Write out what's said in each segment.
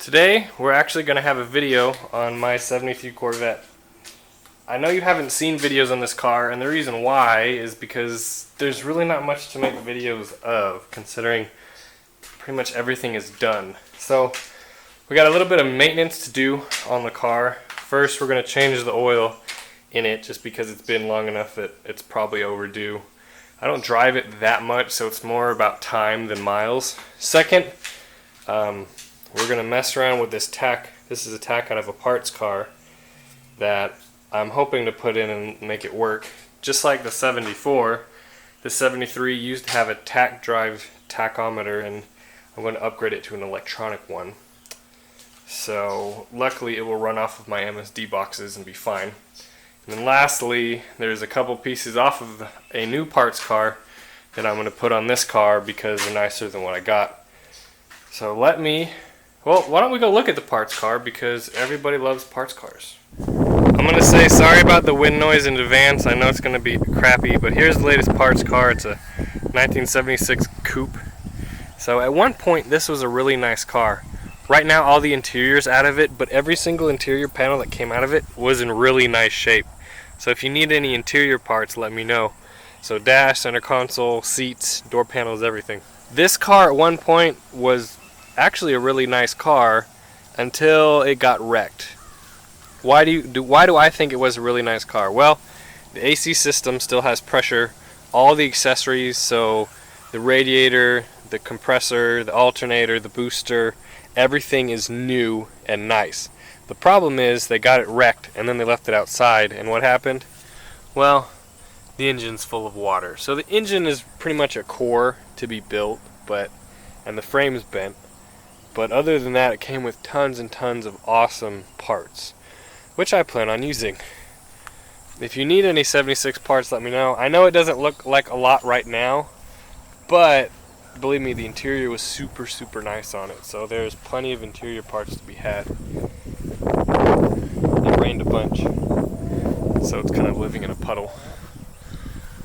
Today we're actually going to have a video on my '73 Corvette. I know you haven't seen videos on this car, and the reason why is because there's really not much to make videos of, considering pretty much everything is done. So we got a little bit of maintenance to do on the car. First, we're going to change the oil in it just because it's been long enough that it's probably overdue. I don't drive it that much, so it's more about time than miles. Second, we're going to mess around with this tack. This is a tack out of a parts car that I'm hoping to put in and make it work. Just like the 74, the 73 used to have a tack drive tachometer, and I'm going to upgrade it to an electronic one. So luckily it will run off of my MSD boxes and be fine. And then lastly, there's a couple pieces off of a new parts car that I'm going to put on this car because they're nicer than what I got. So why don't we go look at the parts car, because everybody loves parts cars. I'm going to say sorry about the wind noise in advance. I know it's going to be crappy, but here's the latest parts car. It's a 1976 coupe. So at one point this was a really nice car. Right now all the interior's out of it, but every single interior panel that came out of it was in really nice shape. So if you need any interior parts, let me know. So dash, center console, seats, door panels, everything. This car at one point was actually a really nice car until it got wrecked. Why do I think it was a really nice car? Well, the AC system still has pressure. All the accessories, so the radiator, the compressor, the alternator, the booster, everything is new and nice. The problem is they got it wrecked and then they left it outside, and what happened? Well, the engine's full of water. So the engine is pretty much a core to be built, and the frame's bent. But other than that, it came with tons and tons of awesome parts, which I plan on using. If you need any 76 parts, let me know. I know it doesn't look like a lot right now, but believe me, the interior was super, super nice on it. So there's plenty of interior parts to be had. It rained a bunch, so it's kind of living in a puddle.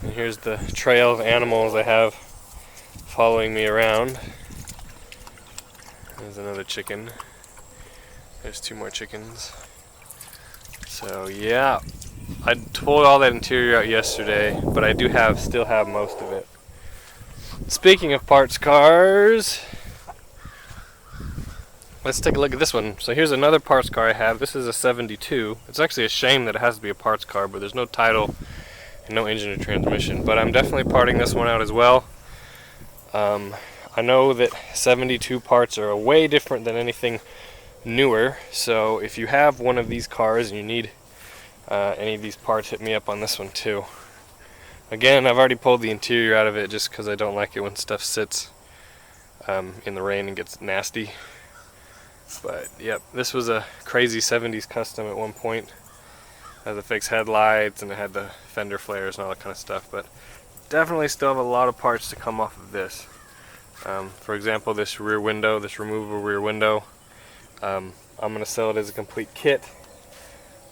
And here's the trail of animals I have following me around. There's another chicken. There's two more chickens. So yeah, I pulled all that interior out yesterday, but I do still have most of it. Speaking of parts cars, let's take a look at this one. So here's another parts car I have. This is a 72. It's actually a shame that it has to be a parts car, but there's no title and no engine or transmission. But I'm definitely parting this one out as well. I know that 72 parts are way different than anything newer, so if you have one of these cars and you need any of these parts, hit me up on this one too. Again, I've already pulled the interior out of it just because I don't like it when stuff sits in the rain and gets nasty. But yep, this was a crazy 70s custom at one point. It had the fixed headlights and it had the fender flares and all that kind of stuff, but definitely still have a lot of parts to come off of this. For example, this rear window, this removable rear window, I'm going to sell it as a complete kit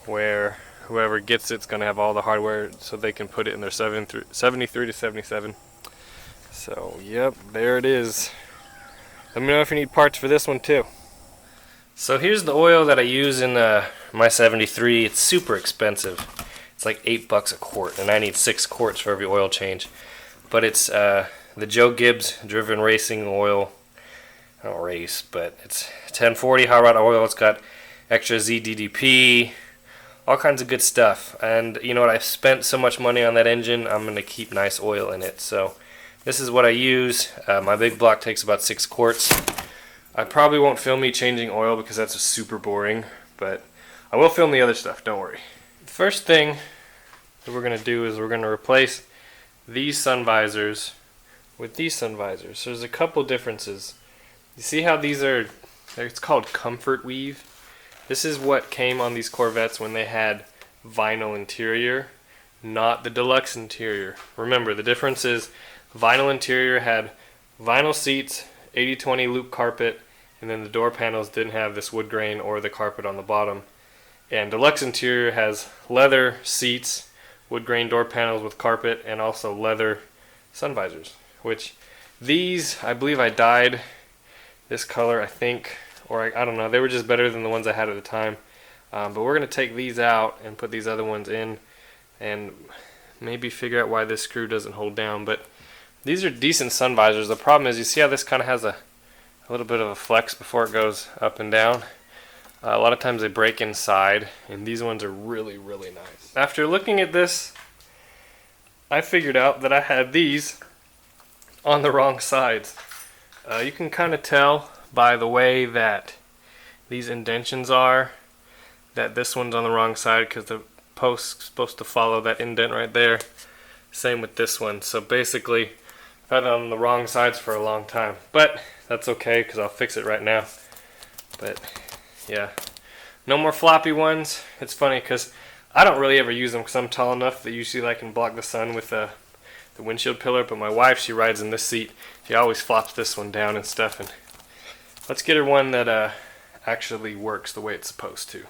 where whoever gets it's going to have all the hardware so they can put it in their 73 to 77. So yep, there it is. Let me know if you need parts for this one too. So here's the oil that I use in my 73. It's super expensive. It's like $8 a quart, and I need 6 quarts for every oil change. But it's the Joe Gibbs driven racing oil. I don't race, but it's 1040 hot rod oil. It's got extra ZDDP, all kinds of good stuff. And you know what? I've spent so much money on that engine, I'm going to keep nice oil in it. So this is what I use. My big block takes about 6 quarts. I probably won't film me changing oil because that's super boring, but I will film the other stuff, don't worry. The first thing that we're going to do is we're going to replace these sun visors with these sun visors. So there's a couple differences. You see how these are, it's called comfort weave. This is what came on these Corvettes when they had vinyl interior, not the deluxe interior. Remember, the difference is vinyl interior had vinyl seats, 80/20 loop carpet, and then the door panels didn't have this wood grain or the carpet on the bottom. And deluxe interior has leather seats, wood grain door panels with carpet, and also leather sun visors. Which these, I believe I dyed this color, I think or I don't know, they were just better than the ones I had at the time. But we're going to take these out and put these other ones in and maybe figure out why this screw doesn't hold down. But these are decent sun visors. The problem is, you see how this kind of has a little bit of a flex before it goes up and down? A lot of times they break inside, and these ones are really, really nice. After looking at this, I figured out that I had these on the wrong sides. You can kind of tell by the way that these indentions are that this one's on the wrong side, because the post's supposed to follow that indent right there. Same with this one. So basically I've had it on the wrong sides for a long time, but that's okay because I'll fix it right now. But yeah, no more floppy ones. It's funny because I don't really ever use them because I'm tall enough that usually I can block the sun with the windshield pillar, but my wife, she rides in this seat. She always flops this one down and stuff, and let's get her one that actually works the way it's supposed to.